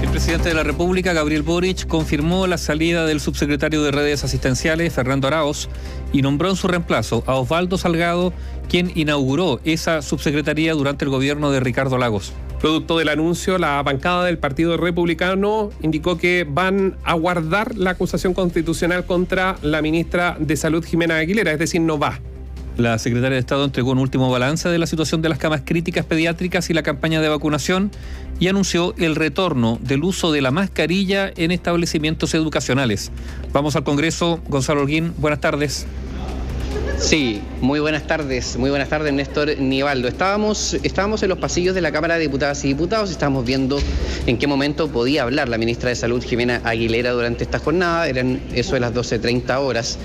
El presidente de la República, Gabriel Boric, confirmó la salida del subsecretario de Redes Asistenciales, Fernando Arauz, y nombró en su reemplazo a Osvaldo Salgado, quien inauguró esa subsecretaría durante el gobierno de Ricardo Lagos. Producto del anuncio, la bancada del Partido Republicano indicó que van a guardar la acusación constitucional contra la ministra de Salud, Jimena Aguilera, es decir, no va. La secretaria de Estado entregó un último balance de la situación de las camas críticas pediátricas y la campaña de vacunación y anunció el retorno del uso de la mascarilla en establecimientos educacionales. Vamos al Congreso. Gonzalo Holguín, buenas tardes. Sí, muy buenas tardes, Néstor Nivaldo. Estábamos en los pasillos de la Cámara de Diputadas y Diputados y estábamos viendo en qué momento podía hablar la ministra de Salud, Jimena Aguilera, durante esta jornada. Eran eso de las 12:30 horas.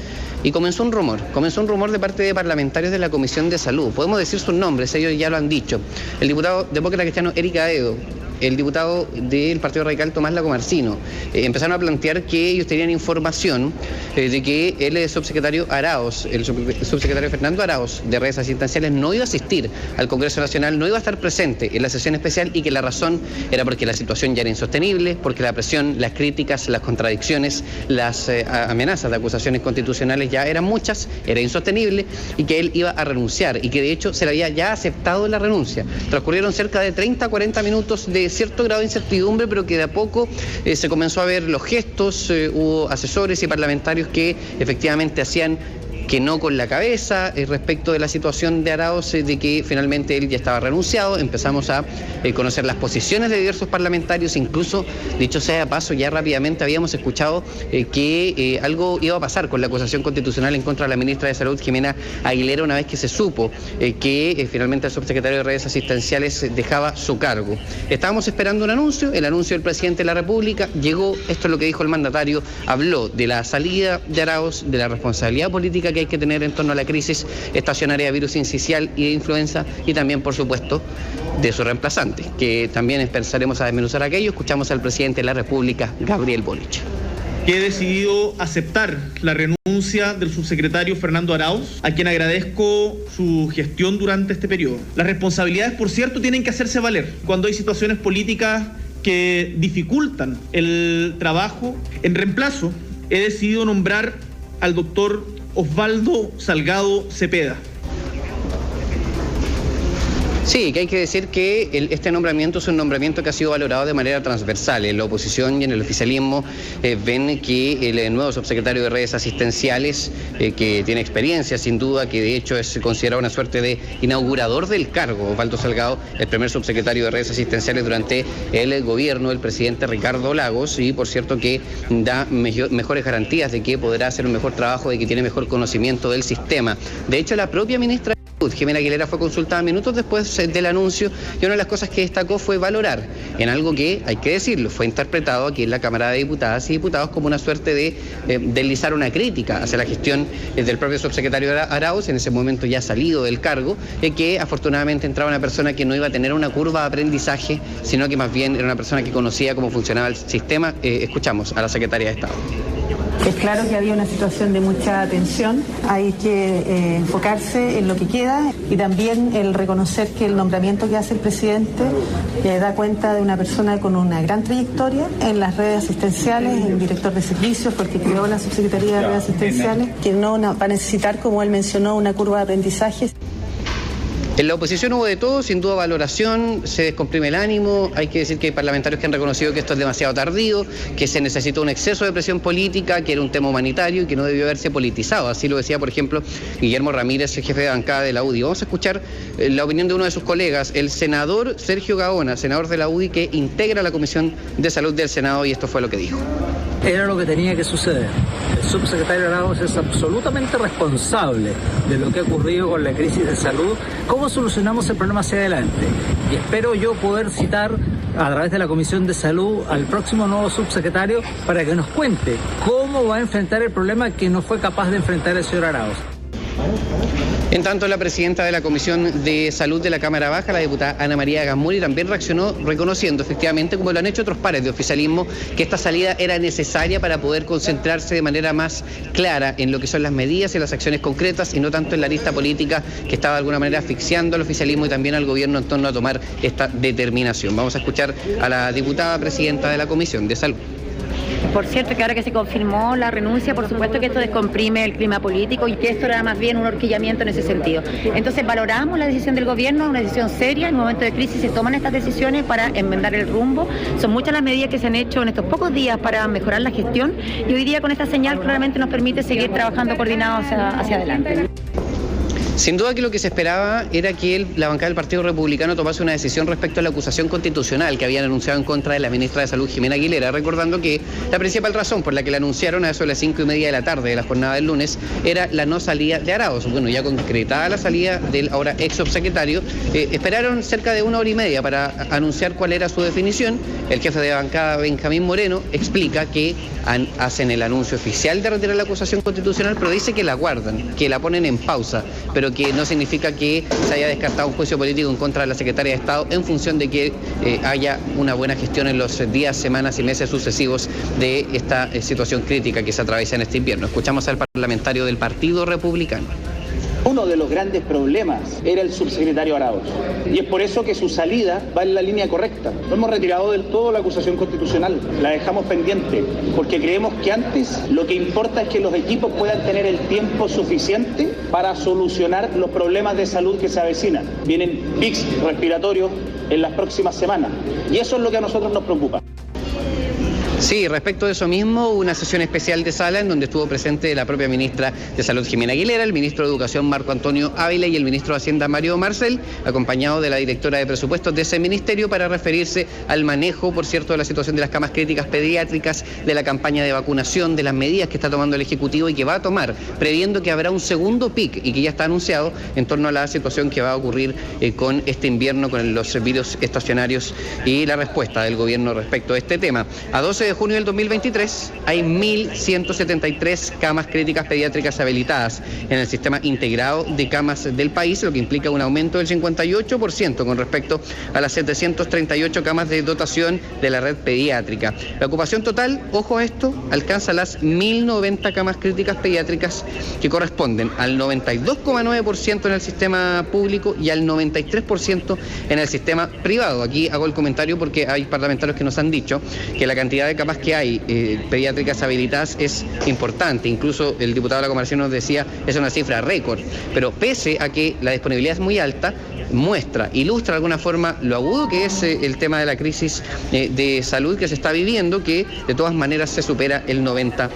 Y comenzó un rumor de parte de parlamentarios de la Comisión de Salud. Podemos decir sus nombres, ellos ya lo han dicho. El diputado demócrata cristiano Eric Aedo, el diputado del Partido Radical Tomás Lagomarsino, empezaron a plantear que ellos tenían información de que el subsecretario Arauz, el subsecretario Fernando Arauz de Redes Asistenciales, no iba a asistir al Congreso Nacional, no iba a estar presente en la sesión especial y que la razón era porque la situación ya era insostenible, porque la presión, las críticas, las contradicciones, las amenazas de acusaciones constitucionales ya eran muchas, era insostenible y que él iba a renunciar y que de hecho se le había ya aceptado la renuncia. Transcurrieron cerca de 30-40 minutos de cierto grado de incertidumbre, pero que de a poco se comenzó a ver los gestos, hubo asesores y parlamentarios que efectivamente hacían que no con la cabeza respecto de la situación de Arauz, de que finalmente él ya estaba renunciado. Empezamos a conocer las posiciones de diversos parlamentarios, incluso, dicho sea de paso, ya rápidamente habíamos escuchado que algo iba a pasar con la acusación constitucional en contra de la ministra de Salud, Jimena Aguilera, una vez que se supo que finalmente el subsecretario de Redes Asistenciales dejaba su cargo. Estábamos esperando un anuncio, el anuncio del presidente de la República llegó, esto es lo que dijo el mandatario, habló de la salida de Arauz, de la responsabilidad política que hay que tener en torno a la crisis estacionaria de virus incisional y de influenza, y también, por supuesto, de su reemplazante, que también empezaremos a desmenuzar aquello. Escuchamos al presidente de la República, Gabriel Boric. Que he decidido aceptar la renuncia del subsecretario Fernando Arauz, a quien agradezco su gestión durante este periodo. Las responsabilidades, por cierto, tienen que hacerse valer cuando hay situaciones políticas que dificultan el trabajo. En reemplazo, he decidido nombrar al doctor Osvaldo Salgado Cepeda. Sí, que hay que decir que este nombramiento es un nombramiento que ha sido valorado de manera transversal. En la oposición y en el oficialismo ven que el nuevo subsecretario de Redes Asistenciales, que tiene experiencia sin duda, que de hecho es considerado una suerte de inaugurador del cargo, Osvaldo Salgado, el primer subsecretario de Redes Asistenciales durante el gobierno del presidente Ricardo Lagos, y por cierto que da mejores garantías de que podrá hacer un mejor trabajo, de que tiene mejor conocimiento del sistema. De hecho, la propia ministra Jimena Aguilera fue consultada minutos después del anuncio, y una de las cosas que destacó fue valorar en algo que, hay que decirlo, fue interpretado aquí en la Cámara de Diputadas y Diputados como una suerte de deslizar una crítica hacia la gestión del propio subsecretario Arauz, en ese momento ya salido del cargo, que afortunadamente entraba una persona que no iba a tener una curva de aprendizaje, sino que más bien era una persona que conocía cómo funcionaba el sistema. Escuchamos a la secretaria de Estado. Es claro que había una situación de mucha tensión, hay que enfocarse en lo que queda y también el reconocer que el nombramiento que hace el presidente da cuenta de una persona con una gran trayectoria en las redes asistenciales, el director de servicios, porque creó la subsecretaría de redes asistenciales, que no va a necesitar, como él mencionó, una curva de aprendizaje. En la oposición hubo de todo, sin duda valoración, se descomprime el ánimo, hay que decir que hay parlamentarios que han reconocido que esto es demasiado tardío, que se necesitó un exceso de presión política, que era un tema humanitario y que no debió haberse politizado. Así lo decía, por ejemplo, Guillermo Ramírez, el jefe de bancada de la UDI. Vamos a escuchar la opinión de uno de sus colegas, el senador Sergio Gaona, senador de la UDI, que integra la Comisión de Salud del Senado, y esto fue lo que dijo. Era lo que tenía que suceder. El subsecretario Arauz es absolutamente responsable de lo que ha ocurrido con la crisis de salud. ¿Cómo solucionamos el problema hacia adelante? Y espero yo poder citar a través de la Comisión de Salud al próximo nuevo subsecretario para que nos cuente cómo va a enfrentar el problema que no fue capaz de enfrentar el señor Arauz. En tanto, la presidenta de la Comisión de Salud de la Cámara Baja, la diputada Ana María Gasmuri, también reaccionó reconociendo efectivamente, como lo han hecho otros pares de oficialismo, que esta salida era necesaria para poder concentrarse de manera más clara en lo que son las medidas y las acciones concretas y no tanto en la lista política que estaba de alguna manera asfixiando al oficialismo y también al gobierno en torno a tomar esta determinación. Vamos a escuchar a la diputada presidenta de la Comisión de Salud. Por cierto, que ahora que se confirmó la renuncia, por supuesto que esto descomprime el clima político y que esto era más bien un horquillamiento en ese sentido. Entonces valoramos la decisión del gobierno, una decisión seria. En un momento de crisis se toman estas decisiones para enmendar el rumbo. Son muchas las medidas que se han hecho en estos pocos días para mejorar la gestión y hoy día con esta señal claramente nos permite seguir trabajando coordinados hacia adelante. Sin duda que lo que se esperaba era que la bancada del Partido Republicano tomase una decisión respecto a la acusación constitucional que habían anunciado en contra de la ministra de Salud, Jimena Aguilera, recordando que la principal razón por la que la anunciaron a eso de las 5:30 de la tarde de la jornada del lunes era la no salida de Arauz. Bueno, ya concretada la salida del ahora ex subsecretario, esperaron cerca de 1 hora y media para anunciar cuál era su definición. El jefe de bancada, Benjamín Moreno, explica que hacen el anuncio oficial de retirar la acusación constitucional, pero dice que la guardan, que la ponen en pausa, pero que no significa que se haya descartado un juicio político en contra de la Secretaria de Estado en función de que haya una buena gestión en los días, semanas y meses sucesivos de esta situación crítica que se atraviesa en este invierno. Escuchamos al parlamentario del Partido Republicano. Uno de los grandes problemas era el subsecretario Arauz y es por eso que su salida va en la línea correcta. No hemos retirado del todo la acusación constitucional, la dejamos pendiente porque creemos que antes lo que importa es que los equipos puedan tener el tiempo suficiente para solucionar los problemas de salud que se avecinan. Vienen pics respiratorios en las próximas semanas y eso es lo que a nosotros nos preocupa. Sí, respecto de eso mismo, hubo una sesión especial de sala en donde estuvo presente la propia ministra de Salud, Jimena Aguilera, el ministro de Educación, Marco Antonio Ávila, y el ministro de Hacienda, Mario Marcel, acompañado de la directora de presupuestos de ese ministerio para referirse al manejo, por cierto, de la situación de las camas críticas pediátricas, de la campaña de vacunación, de las medidas que está tomando el Ejecutivo y que va a tomar, previendo que habrá un segundo pic y que ya está anunciado en torno a la situación que va a ocurrir con este invierno, con los virus estacionarios y la respuesta del gobierno respecto a este tema. A 12 de junio del 2023 hay 1.173 camas críticas pediátricas habilitadas en el sistema integrado de camas del país, lo que implica un aumento del 58% con respecto a las 738 camas de dotación de la red pediátrica. La ocupación total, ojo a esto, alcanza las 1.090 camas críticas pediátricas que corresponden al 92,9% en el sistema público y al 93% en el sistema privado. Aquí hago el comentario porque hay parlamentarios que nos han dicho que la cantidad de camas que hay pediátricas habilitadas es importante. Incluso el diputado de la Comarción nos decía es una cifra récord, pero pese a que la disponibilidad es muy alta, ilustra de alguna forma lo agudo que es el tema de la crisis de salud que se está viviendo, que de todas maneras se supera el 90%.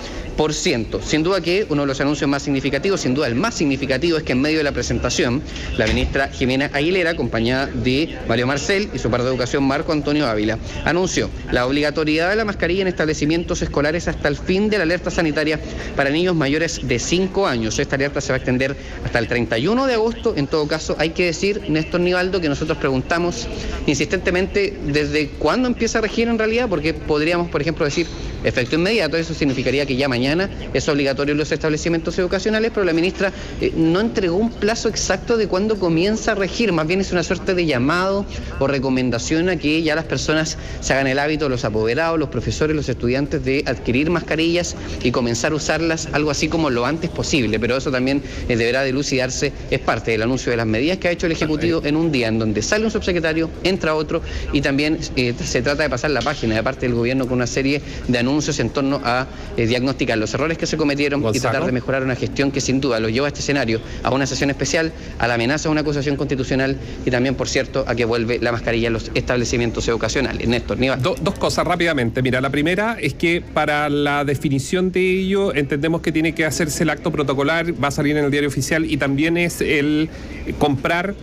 Sin duda que uno de los anuncios más significativos, sin duda el más significativo, es que en medio de la presentación, la ministra Jimena Aguilera, acompañada de Mario Marcel y su par de Educación, Marco Antonio Ávila, anunció la obligatoriedad de la mascarilla en establecimientos escolares hasta el fin de la alerta sanitaria para niños mayores de 5 años. Esta alerta se va a extender hasta el 31 de agosto. En todo caso, hay que decir, Néstor Nivaldo, que nosotros preguntamos insistentemente desde cuándo empieza a regir en realidad, porque podríamos, por ejemplo, decir efecto inmediato. Eso significaría que ya mañana es obligatorio en los establecimientos educacionales, pero la ministra no entregó un plazo exacto de cuándo comienza a regir. Más bien es una suerte de llamado o recomendación a que ya las personas se hagan el hábito, los apoderados, los profesores, los estudiantes, de adquirir mascarillas y comenzar a usarlas algo así como lo antes posible. Pero eso también deberá dilucidarse, es parte del anuncio de las medidas que ha hecho el Ejecutivo en un día en donde sale un subsecretario, entra otro y también se trata de pasar la página de parte del gobierno con una serie de anuncios en torno a diagnosticar los errores que se cometieron, Gonzalo, y tratar de mejorar una gestión que sin duda lo lleva a este escenario, a una sesión especial, a la amenaza de una acusación constitucional y también, por cierto, a que vuelve la mascarilla en los establecimientos educacionales. Néstor, Nivaldo. Dos cosas rápidamente. Mira, la primera es que para la definición de ello entendemos que tiene que hacerse el acto protocolar, va a salir en el diario oficial, y también es el comprar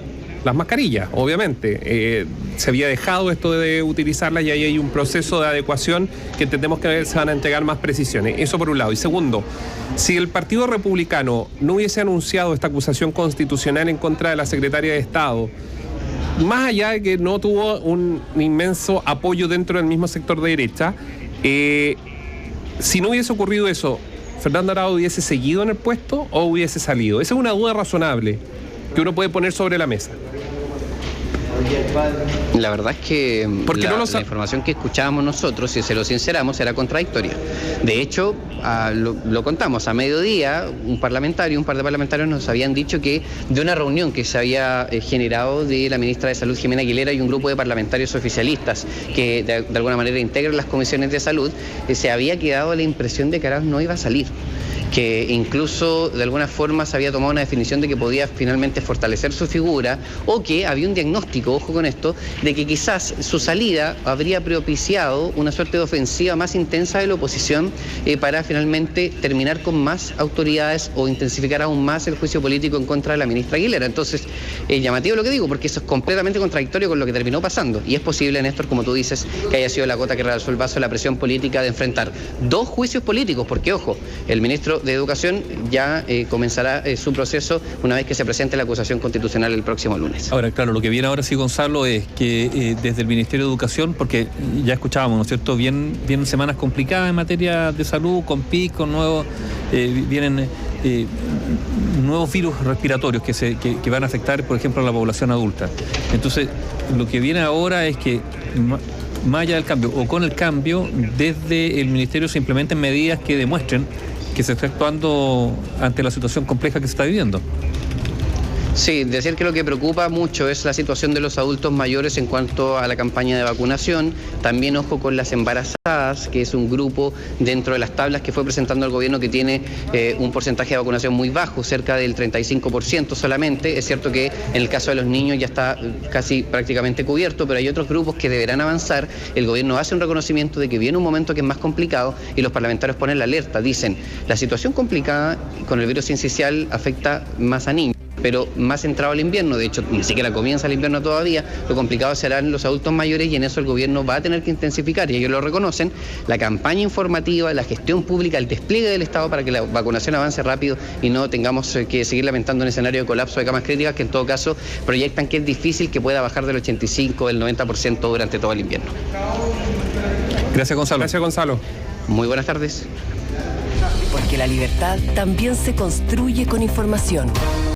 las mascarillas, obviamente. Se había dejado esto de utilizarlas y ahí hay un proceso de adecuación que entendemos que se van a entregar más precisiones. Eso por un lado. Y segundo, si el Partido Republicano no hubiese anunciado esta acusación constitucional en contra de la Secretaria de Estado, más allá de que no tuvo un inmenso apoyo dentro del mismo sector de derecha, si no hubiese ocurrido eso, ¿Fernando Arauz hubiese seguido en el puesto o hubiese salido? Esa es una duda razonable que uno puede poner sobre la mesa. La verdad es que la información que escuchábamos nosotros, si se lo sinceramos, era contradictoria. De hecho, lo contamos, a mediodía un par de parlamentarios nos habían dicho que de una reunión que se había generado de la ministra de Salud, Jimena Aguilera, y un grupo de parlamentarios oficialistas que de alguna manera integran las comisiones de salud, se había quedado la impresión de que Arauz no iba a salir, que incluso de alguna forma se había tomado una definición de que podía finalmente fortalecer su figura, o que había un diagnóstico, ojo con esto, de que quizás su salida habría propiciado una suerte de ofensiva más intensa de la oposición para finalmente terminar con más autoridades o intensificar aún más el juicio político en contra de la ministra Aguilera. Entonces, llamativo lo que digo, porque eso es completamente contradictorio con lo que terminó pasando, y es posible, Néstor, como tú dices, que haya sido la gota que rebalsó el vaso de la presión política de enfrentar dos juicios políticos, porque ojo, el ministro de Educación ya comenzará su proceso una vez que se presente la acusación constitucional el próximo lunes. Ahora, claro, lo que viene ahora sí, Gonzalo, es que desde el Ministerio de Educación, porque ya escuchábamos, ¿no es cierto?, vienen semanas complicadas en materia de salud, con PIC, con nuevos, vienen nuevos virus respiratorios que van a afectar, por ejemplo, a la población adulta. Entonces, lo que viene ahora es que más allá del cambio, o con el cambio, desde el Ministerio se implementen medidas que demuestren que se está actuando ante la situación compleja que se está viviendo. Sí, decir que lo que preocupa mucho es la situación de los adultos mayores en cuanto a la campaña de vacunación. También ojo con las embarazadas, que es un grupo dentro de las tablas que fue presentando el gobierno que tiene un porcentaje de vacunación muy bajo, cerca del 35% solamente. Es cierto que en el caso de los niños ya está casi prácticamente cubierto, pero hay otros grupos que deberán avanzar. El gobierno hace un reconocimiento de que viene un momento que es más complicado y los parlamentarios ponen la alerta. Dicen, la situación complicada con el virus sincicial afecta más a niños, pero más entrado al invierno. De hecho, ni siquiera comienza el invierno todavía. Lo complicado serán los adultos mayores, y en eso el gobierno va a tener que intensificar, y ellos lo reconocen, la campaña informativa, la gestión pública, el despliegue del Estado para que la vacunación avance rápido y no tengamos que seguir lamentando un escenario de colapso de camas críticas que en todo caso proyectan que es difícil que pueda bajar del 85, del 90% durante todo el invierno. Gracias, Gonzalo. Gracias, Gonzalo. Muy buenas tardes. Porque la libertad también se construye con información.